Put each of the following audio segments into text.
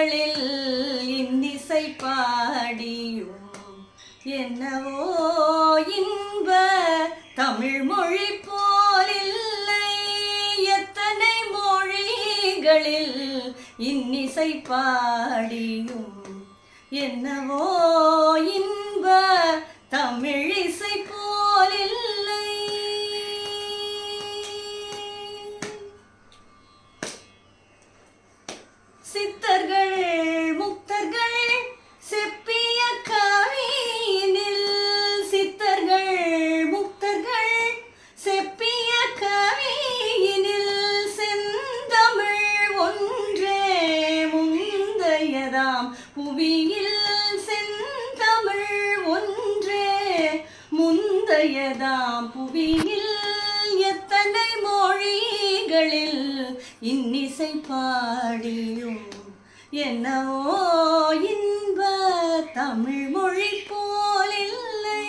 மொழிகளில் இன்னிசை பாடியும் என்னவோ இன்ப தமிழ் மொழி போலில்லை. எத்தனை மொழிகளில் இன்னிசை பாடியும் என்னவோ இன்ப தமிழிசை போலில்லை. சித்தர்கள் முக்தர்கள் செப்பிய கவியினில், சித்தர்கள் முக்தர்கள் செப்பிய கவியினில் செந்தமிழ் ஒன்றே முந்தையதாம் புவியில். செந்தமிழ் ஒன்றே முந்தையதாம் புவியில். எத்தனை மொழிகளில் இன்னிசை பாடியும் என்னவோ இன்ப தமிழ் மொழி போலில்லை.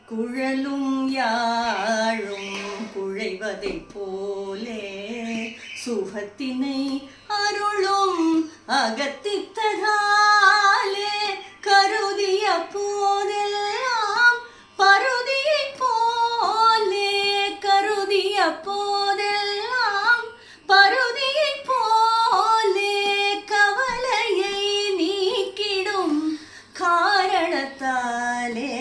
குழலும் யாழும் குழைவதைப் போலே சுகத்தினை அருளும் அகத்தித்ததாலே கருதிய போதெல்லாம் பருதியை போலே, கருதிய போதெல்லாம் பருதியை போலே கவலையை நீக்கிடும் காரணத்தாலே,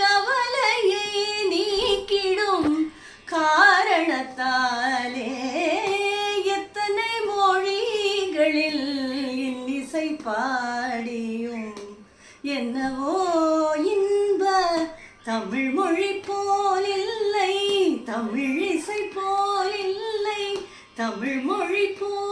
கவலையை நீக்கிடும் காரணத்தாலே. எத்தனை மொழிகளில் இன்னிசை பாடியும் என்னவோ இன்ப தமிழ் மொழி போலில்லை. தமிழிசை போலில்லை. தமிழ் மொழி போல்